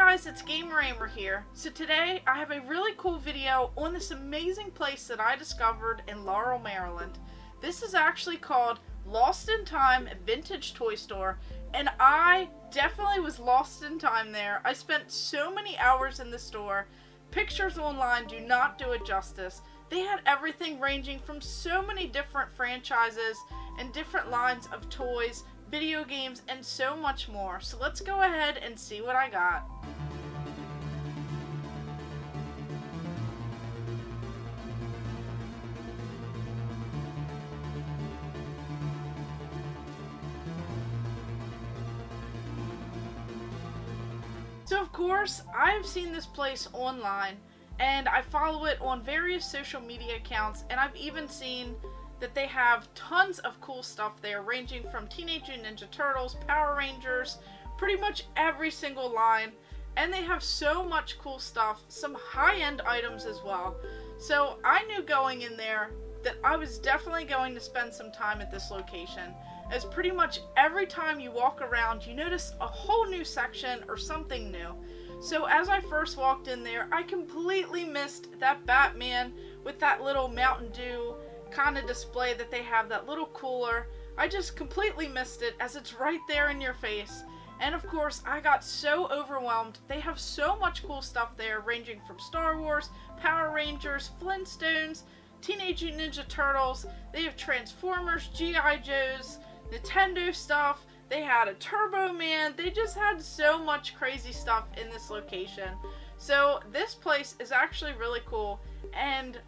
guys, it's Gamer Ahmer here. So today I have a really cool video on this amazing place that I discovered in Laurel, Maryland. This is actually called Lost in Time Vintage Toy Store, and I definitely was lost in time there. I spent so many hours in the store. Pictures online do not do it justice. They had everything ranging from so many different franchises and different lines of toys, video games, and so much more. So let's go ahead and see what I got. So of course, I've seen this place online, and I follow it on various social media accounts, and I've even seen that they have tons of cool stuff there, ranging from Teenage Mutant Ninja Turtles, Power Rangers, pretty much every single line, and they have so much cool stuff, some high-end items as well. So I knew going in there that I was definitely going to spend some time at this location, as pretty much every time you walk around you notice a whole new section or something new. So as I first walked in there, I completely missed that Batman with that little Mountain Dew kind of display that they have, that little cooler. I just completely missed it, as it's right there in your face. And of course, I got so overwhelmed. They have so much cool stuff there, ranging from Star Wars, Power Rangers, Flintstones, Teenage Mutant Ninja Turtles. They have Transformers, G.I.Joes, Nintendo stuff. They had a Turbo Man. They just had so much crazy stuff in this location. So this place is actually really cool, and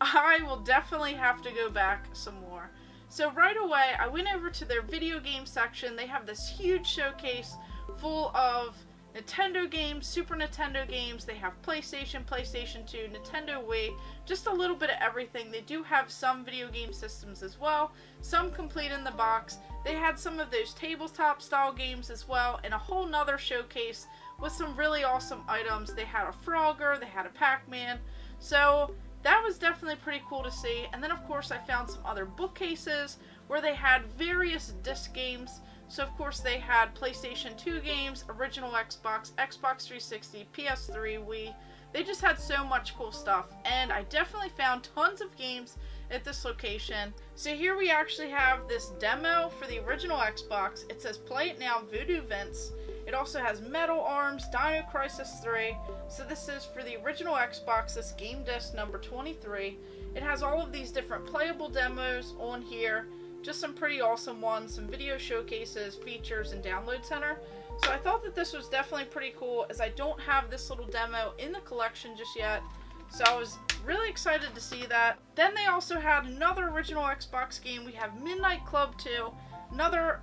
I will definitely have to go back some more. So right away, I went over to their video game section. They have this huge showcase full of Nintendo games, Super Nintendo games. They have PlayStation, PlayStation 2, Nintendo Wii, just a little bit of everything. They do have some video game systems as well, some complete in the box. They had some of those tabletop style games as well, and a whole nother showcase with some really awesome items. They had a Frogger, they had a Pac-Man. So that was definitely pretty cool to see. And then of course I found some other bookcases where they had various disc games. So of course they had PlayStation 2 games, original Xbox, Xbox 360, PS3, Wii. They just had so much cool stuff, and I definitely found tons of games at this location. So here we actually have this demo for the original Xbox. It says play it now, Voodoo Vince. It also has Metal Arms, Dino Crisis 3. So this is for the original Xbox, this game disc number 23. It has all of these different playable demos on here. Just some pretty awesome ones, some video showcases, features, and download center. So I thought that this was definitely pretty cool, as I don't have this little demo in the collection just yet. So I was really excited to see that. Then they also had another original Xbox game. We have Midnight Club 2, another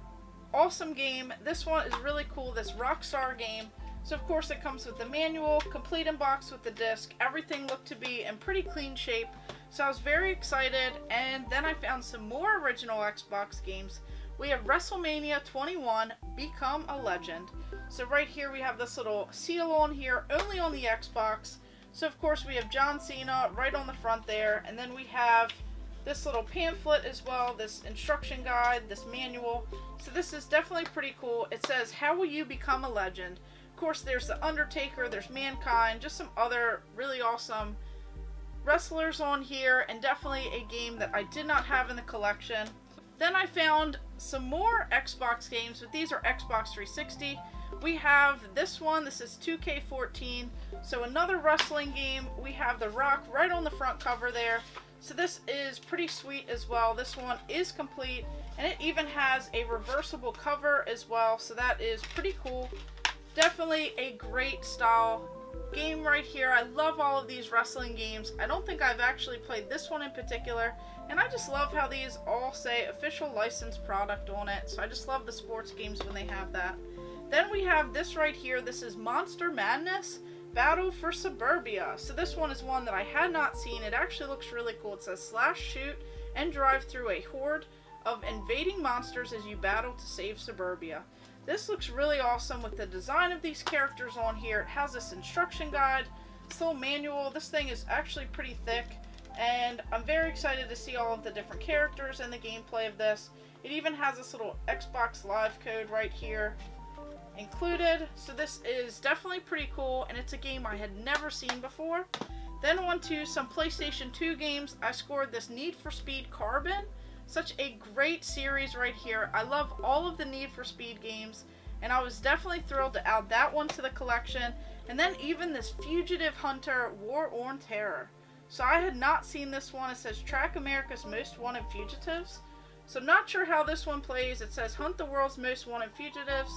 awesome game. This one is really cool, this Rockstar game. So of course it comes with the manual, complete in box with the disc. Everything looked to be in pretty clean shape. So I was very excited, and then I found some more original Xbox games. We have WrestleMania 21, Become a Legend. So right here we have this little seal on here, only on the Xbox. So of course we have John Cena right on the front there, and then we have this little pamphlet as well, this instruction guide, this manual. So this is definitely pretty cool. It says, how will you become a legend? Of course there's The Undertaker, there's Mankind, just some other really awesome wrestlers on here, and definitely a game that I did not have in the collection. Then I found some more Xbox games, but these are Xbox 360. We have this one, this is 2K14, so another wrestling game. We have The Rock right on the front cover there. So this is pretty sweet as well. This one is complete, and it even has a reversible cover as well, so that is pretty cool. Definitely a great style game right here. I love all of these wrestling games. I don't think I've actually played this one in particular, and I just love how these all say official licensed product on it. So I just love the sports games when they have that. Then we have this right here. This is Monster Madness Battle for Suburbia. So this one is one that I had not seen. It actually looks really cool. It says slash shoot and drive through a horde of invading monsters as you battle to save Suburbia. This looks really awesome with the design of these characters on here. It has this instruction guide, this little manual. This thing is actually pretty thick, and I'm very excited to see all of the different characters and the gameplay of this. It even has this little Xbox Live code right here. included. So this is definitely pretty cool, and it's a game I had never seen before. Then on to some PlayStation 2 games. I scored this Need for Speed Carbon. Such a great series right here. I love all of the Need for Speed games, and I was definitely thrilled to add that one to the collection. And then even this Fugitive Hunter War on Terror. So I had not seen this one. It says track America's most wanted fugitives. So I'm not sure how this one plays. It says hunt the world's most wanted fugitives,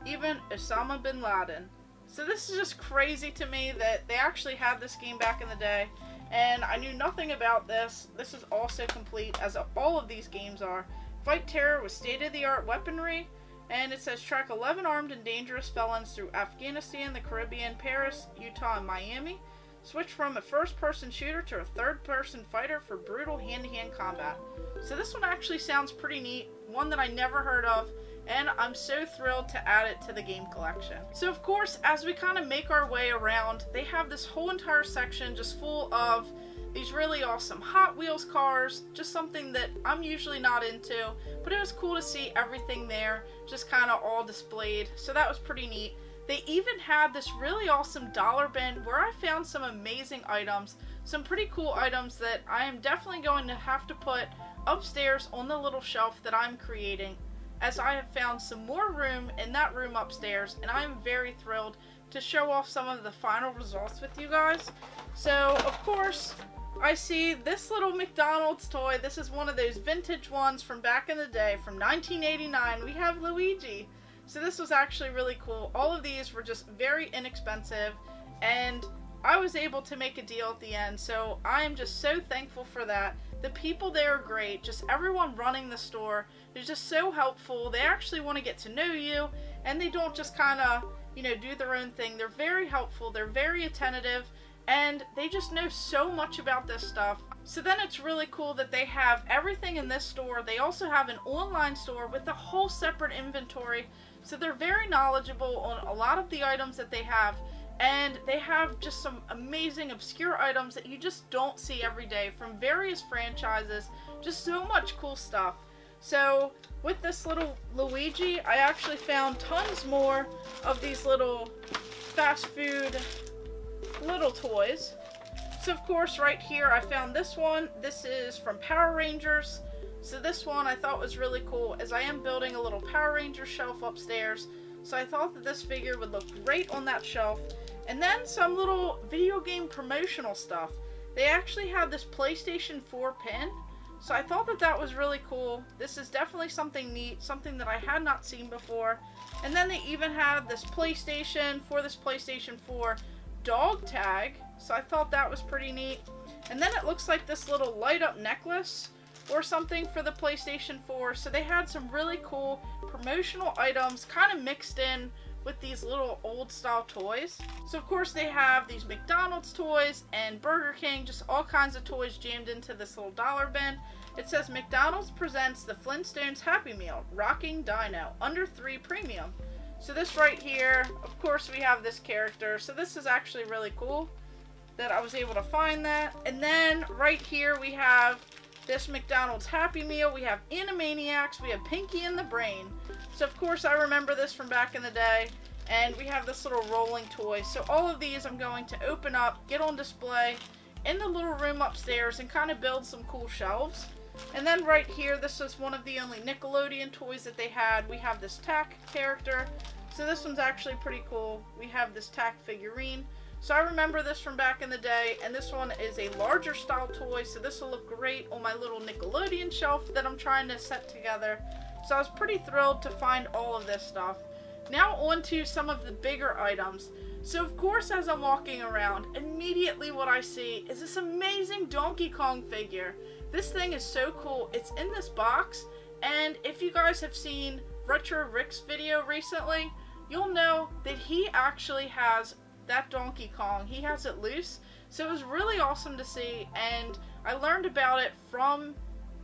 even Osama bin Laden. So this is just crazy to me that they actually had this game back in the day, and I knew nothing about this. This is also complete, as all of these games are. Fight terror with state-of-the-art weaponry, and it says track 11 armed and dangerous felons through Afghanistan, the Caribbean, Paris, Utah, and Miami. Switch from a first-person shooter to a third-person fighter for brutal hand-to-hand combat. So this one actually sounds pretty neat, one that I never heard of, and I'm so thrilled to add it to the game collection. So of course, as we kind of make our way around, they have this whole entire section just full of these really awesome Hot Wheels cars, just something that I'm usually not into, but it was cool to see everything there, just kind of all displayed, so that was pretty neat. They even had this really awesome dollar bin where I found some amazing items, some pretty cool items that I am definitely going to have to put upstairs on the little shelf that I'm creating, as I have found some more room in that room upstairs, and I am very thrilled to show off some of the final results with you guys. So, of course, I see this little McDonald's toy. This is one of those vintage ones from back in the day, from 1989. We have Luigi. So this was actually really cool. All of these were just very inexpensive, and I was able to make a deal at the end, so I am just so thankful for that. The people there are great, just everyone running the store is just so helpful. They actually want to get to know you, and they don't just kind of, you know, do their own thing. They're very helpful, they're very attentive, and they just know so much about this stuff. So then it's really cool that they have everything in this store. They also have an online store with a whole separate inventory, so they're very knowledgeable on a lot of the items that they have. And they have just some amazing obscure items that you just don't see every day from various franchises. Just so much cool stuff. So with this little Luigi, I actually found tons more of these little fast food little toys. So of course right here I found this one. This is from Power Rangers. So this one I thought was really cool, as I am building a little Power Ranger shelf upstairs. So I thought that this figure would look great on that shelf. And then some little video game promotional stuff. They actually had this PlayStation 4 pin, so I thought that that was really cool. This is definitely something neat, something that I had not seen before. And then they even had this PlayStation 4 dog tag, so I thought that was pretty neat. And then it looks like this little light up necklace or something for the PlayStation 4. So they had some really cool promotional items kind of mixed in with these little old style toys. So of course they have these McDonald's toys and Burger King, just all kinds of toys jammed into this little dollar bin. It says McDonald's presents the Flintstones Happy Meal, Rocking Dino, under $3 premium. So this right here, of course we have this character. So this is actually really cool that I was able to find that. And then right here we have this McDonald's Happy Meal. We have Animaniacs, we have Pinky and the Brain. So of course I remember this from back in the day, and we have this little rolling toy. So all of these I'm going to open up, get on display in the little room upstairs, and kind of build some cool shelves. And then right here, this is one of the only Nickelodeon toys that they had. We have this Tack character. So this one's actually pretty cool. We have this Tack figurine. So I remember this from back in the day, and this one is a larger style toy, so this will look great on my little Nickelodeon shelf that I'm trying to set together. So I was pretty thrilled to find all of this stuff. Now on to some of the bigger items. So of course as I'm walking around, immediately what I see is this amazing Donkey Kong figure. This thing is so cool. It's in this box, and if you guys have seen Retro Rick's video recently, you'll know that he actually has that Donkey Kong. He has it loose, so it was really awesome to see, and I learned about it from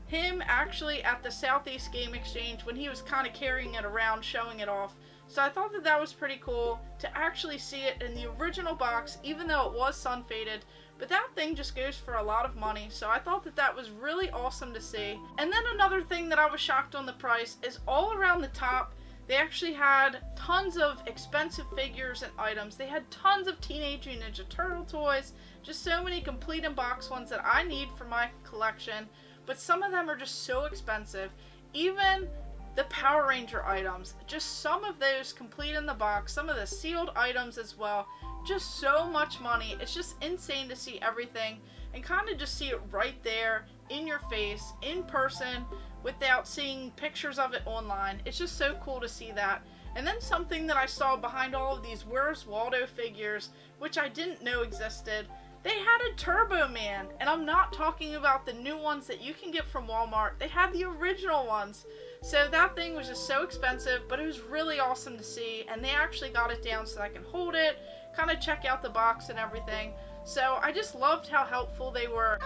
him actually at the Southeast Game Exchange when he was kind of carrying it around, showing it off. So I thought that that was pretty cool to actually see it in the original box, even though it was sun faded. But that thing just goes for a lot of money, so I thought that that was really awesome to see. And then another thing that I was shocked on the price is all around the top, They actually had tons of expensive figures and items. They had tons of Teenage Mutant Ninja Turtle toys, just so many complete in box ones that I need for my collection, but some of them are just so expensive. Even the Power Ranger items, just some of those complete in the box, some of the sealed items as well, just so much money. It's just insane to see everything and kind of just see it right there in your face, in person, without seeing pictures of it online. It's just so cool to see that. And then something that I saw behind all of these Where's Waldo figures, which I didn't know existed, they had a Turbo Man, and I'm not talking about the new ones that you can get from Walmart. They had the original ones. So that thing was just so expensive, but it was really awesome to see, and they actually got it down so I can hold it, kind of check out the box and everything. So I just loved how helpful they were.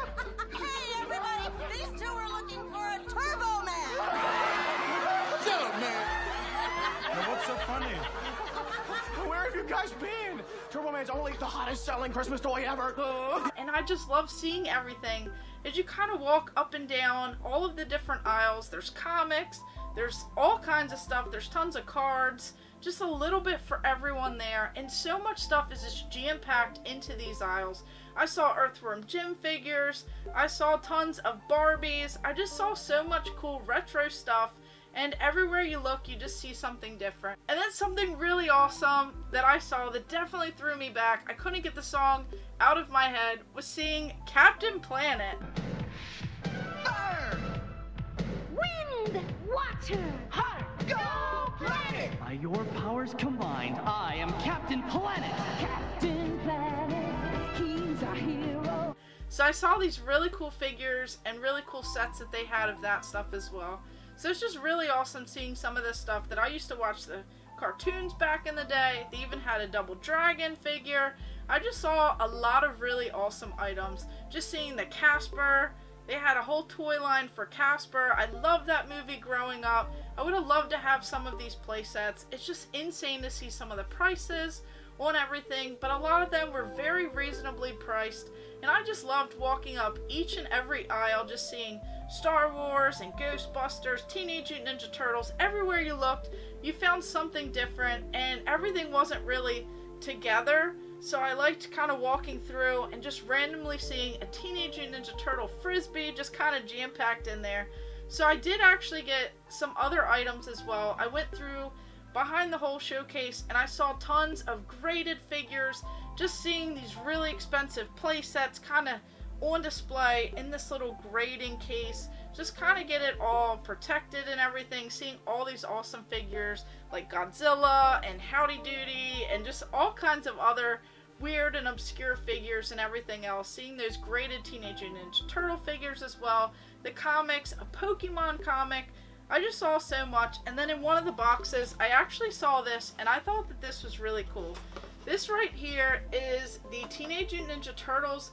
Hey everybody, these two are looking for a Turbo Man! Shut up, man! Now, what's so funny? Where have you guys been? Turbo Man's only the hottest selling Christmas toy ever. And I just love seeing everything. As you kind of walk up and down all of the different aisles, there's comics, there's all kinds of stuff, there's tons of cards, just a little bit for everyone there, and so much stuff is just jam-packed into these aisles. I saw Earthworm Jim figures, I saw tons of Barbies, I just saw so much cool retro stuff, and everywhere you look you just see something different. And then something really awesome that I saw that definitely threw me back, I couldn't get the song out of my head, was seeing Captain Planet. Fire! Wind, water, Hot! Go Planet! By your powers combined, I am Captain Planet! Captain Planet, he's our hero. So I saw these really cool figures and really cool sets that they had of that stuff as well. So it's just really awesome seeing some of this stuff that I used to watch the cartoons back in the day. They even had a Double Dragon figure. I just saw a lot of really awesome items. Just seeing the Casper. They had a whole toy line for Casper. I loved that movie growing up. I would have loved to have some of these play sets. It's just insane to see some of the prices on everything, but a lot of them were very reasonably priced, and I just loved walking up each and every aisle, just seeing Star Wars and Ghostbusters, Teenage Mutant Ninja Turtles. Everywhere you looked, you found something different, and everything wasn't really together. So I liked kind of walking through and just randomly seeing a Teenage Mutant Ninja Turtle Frisbee just kind of jam-packed in there. So I did actually get some other items as well. I went through behind the whole showcase and I saw tons of graded figures, just seeing these really expensive play sets kind of on display in this little grading case. Just kind of get it all protected and everything, seeing all these awesome figures like Godzilla and Howdy Doody and just all kinds of other weird and obscure figures and everything else. Seeing those graded Teenage Mutant Ninja Turtle figures as well, the comics, a Pokemon comic. I just saw so much, and then in one of the boxes I actually saw this and I thought that this was really cool. This right here is the Teenage Mutant Ninja Turtles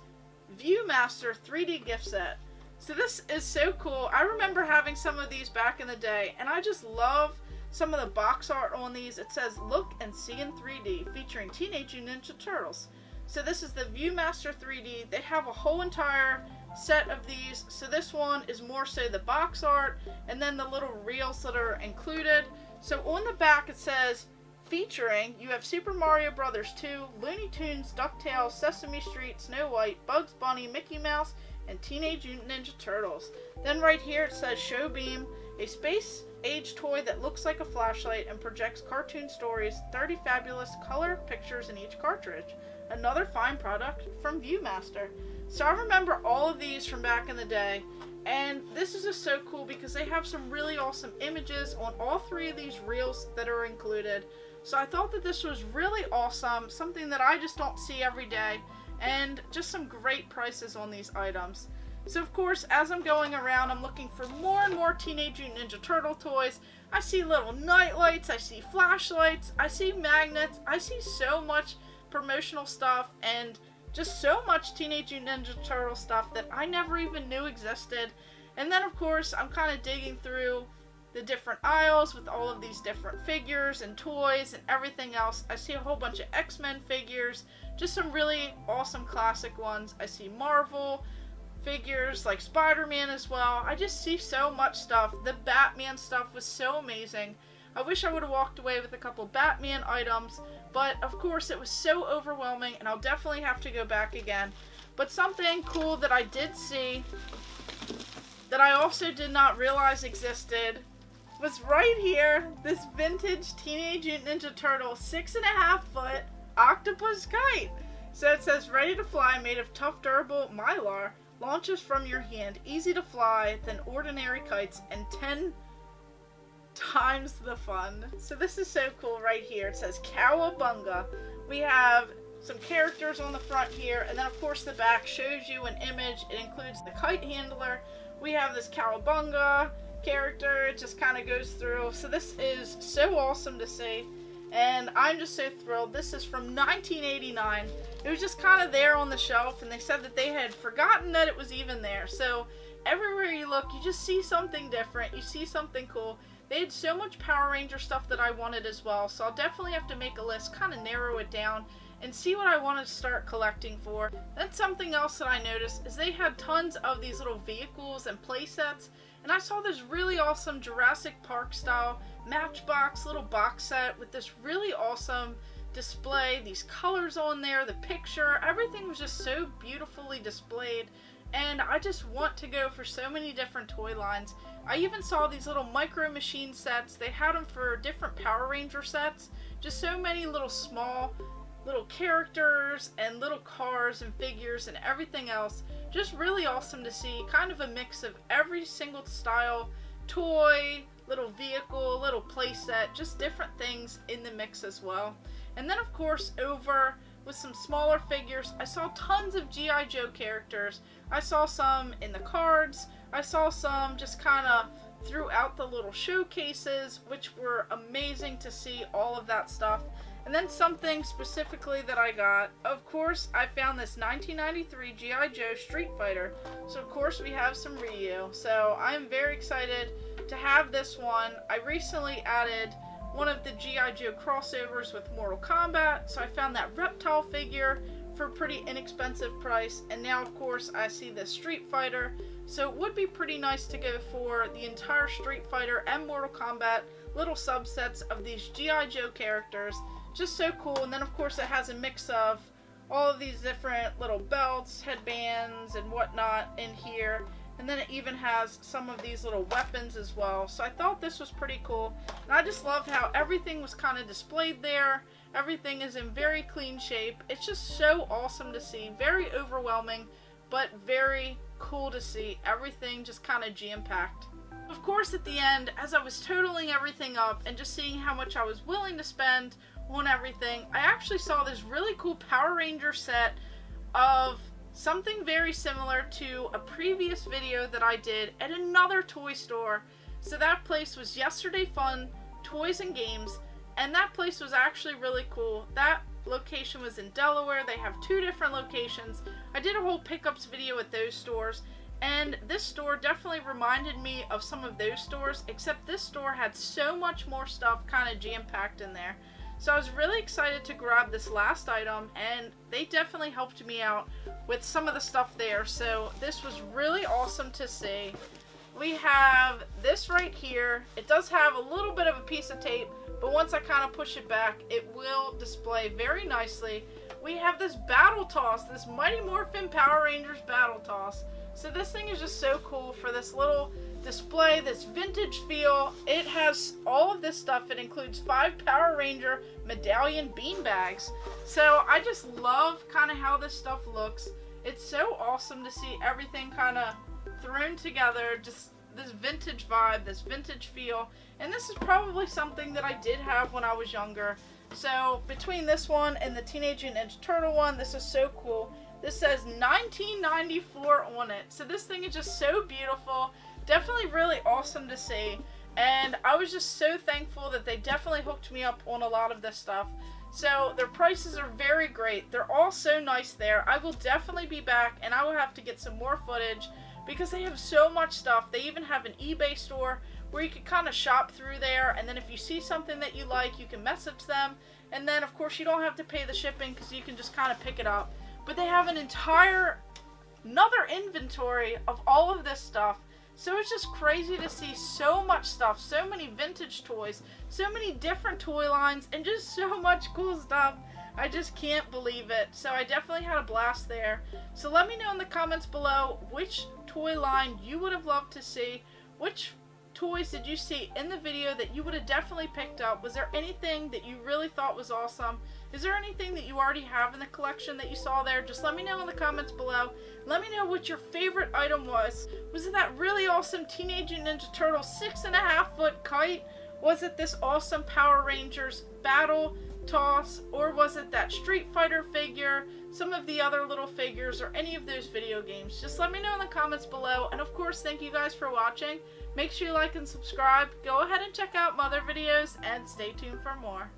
Viewmaster 3D gift set. So this is so cool. I remember having some of these back in the day, and I just love some of the box art on these. It says look and see in 3D featuring Teenage Mutant Ninja Turtles. So this is the Viewmaster 3D. They have a whole entire set of these. So this one is more so the box art and then the little reels that are included. So on the back it says featuring, you have Super Mario Brothers 2, Looney Tunes, DuckTales, Sesame Street, Snow White, Bugs Bunny, Mickey Mouse, and Teenage Mutant Ninja Turtles. Then right here it says Show Beam, a space-age toy that looks like a flashlight and projects cartoon stories, 30 fabulous color pictures in each cartridge. Another fine product from Viewmaster. So I remember all of these from back in the day, and this is just so cool because they have some really awesome images on all three of these reels that are included. So I thought that this was really awesome, something that I just don't see every day, and just some great prices on these items. So of course, as I'm going around, I'm looking for more and more Teenage Mutant Ninja Turtle toys. I see little night lights, I see flashlights, I see magnets, I see so much promotional stuff and just so much Teenage Mutant Ninja Turtle stuff that I never even knew existed. And then of course, I'm kind of digging through the different aisles with all of these different figures and toys and everything else. I see a whole bunch of X-Men figures, just some really awesome classic ones. I see Marvel figures like Spider-Man as well. I just see so much stuff. The Batman stuff was so amazing. I wish I would have walked away with a couple Batman items, but of course it was so overwhelming and I'll definitely have to go back again. But something cool that I did see that I also did not realize existed was right here, this vintage Teenage Mutant Ninja Turtle 6.5 foot Octopus kite. So it says ready to fly, made of tough durable mylar, launches from your hand, easy to fly than ordinary kites, and 10 times the fun. So this is so cool right here. It says Cowabunga. We have some characters on the front here, and then of course the back shows you an image. It includes the kite handler. We have this Cowabunga character. It just kind of goes through. So this is so awesome to see, and I'm just so thrilled. This is from 1989. It was just kind of there on the shelf, and they said that they had forgotten that it was even there. So everywhere you look, you just see something different. You see something cool. They had so much Power Ranger stuff that I wanted as well, so I'll definitely have to make a list, kind of narrow it down, and see what I want to start collecting for. Then something else that I noticed is they had tons of these little vehicles and play sets, and I saw this really awesome Jurassic Park style Matchbox little box set with this really awesome display, these colors on there, the picture, everything was just so beautifully displayed, and I just want to go for so many different toy lines. I even saw these little micro machine sets. They had them for different Power Ranger sets, just so many little small little characters and little cars and figures and everything else. Just really awesome to see, kind of a mix of every single style, toy, little vehicle, little play set, just different things in the mix as well. And then of course over with some smaller figures, I saw tons of G.I.Joe characters. I saw some in the cards, I saw some just kind of throughout the little showcases, which were amazing to see all of that stuff. And then something specifically that I got, of course, I found this 1993 G.I. Joe Street Fighter. So of course we have some Ryu. So I'm very excited to have this one. I recently added one of the G.I. Joe crossovers with Mortal Kombat, so I found that reptile figure for a pretty inexpensive price, and now of course I see this Street Fighter, so it would be pretty nice to go for the entire Street Fighter and Mortal Kombat little subsets of these G.I. Joe characters. Just so cool. And then of course it has a mix of all of these different little belts, headbands, and whatnot in here. And then it even has some of these little weapons as well. So I thought this was pretty cool. And I just love how everything was kind of displayed there. Everything is in very clean shape. It's just so awesome to see. Very overwhelming, but very cool to see. Everything just kind of jam-packed. Of course, at the end, as I was totaling everything up and just seeing how much I was willing to spend on everything, I actually saw this really cool Power Ranger set of something very similar to a previous video that I did at another toy store. So that place was Yesterday Fun Toys and Games, and that place was actually really cool. That location was in Delaware. They have 2 different locations. I did a whole pickups video at those stores, and this store definitely reminded me of some of those stores, except this store had so much more stuff kind of jam-packed in there. So I was really excited to grab this last item, and they definitely helped me out with some of the stuff there. So this was really awesome to see. We have this right here. It does have a little bit of a piece of tape, but once I kind of push it back, it will display very nicely. We have this Battle Toss, this Mighty Morphin Power Rangers Battle Toss. So this thing is just so cool for this little display, this vintage feel. It has all of this stuff. It includes 5 Power Ranger medallion beanbags. So I just love kind of how this stuff looks. It's so awesome to see everything kind of thrown together, just this vintage vibe, this vintage feel. And this is probably something that I did have when I was younger. So between this one and the Teenage Mutant Ninja Turtle one, this is so cool. This says 1994 on it. So this thing is just so beautiful. Definitely really awesome to see. And I was just so thankful that they definitely hooked me up on a lot of this stuff. So their prices are very great. They're all so nice there. I will definitely be back, and I will have to get some more footage because they have so much stuff. They even have an eBay store where you can kind of shop through there, and then if you see something that you like, you can message them. And then of course you don't have to pay the shipping because you can just kind of pick it up. But they have an another inventory of all of this stuff. So it's just crazy to see so much stuff, so many vintage toys, so many different toy lines, and just so much cool stuff. I just can't believe it. So I definitely had a blast there. So let me know in the comments below which toy line you would have loved to see. Which toys did you see in the video that you would have definitely picked up? Was there anything that you really thought was awesome? Is there anything that you already have in the collection that you saw there? Just let me know in the comments below. Let me know what your favorite item was. Was it that really awesome Teenage Mutant Ninja Turtles 6.5-foot kite? Was it this awesome Power Rangers battle toss? Or was it that Street Fighter figure? Some of the other little figures, or any of those video games? Just let me know in the comments below. And of course, thank you guys for watching. Make sure you like and subscribe. Go ahead and check out my other videos and stay tuned for more.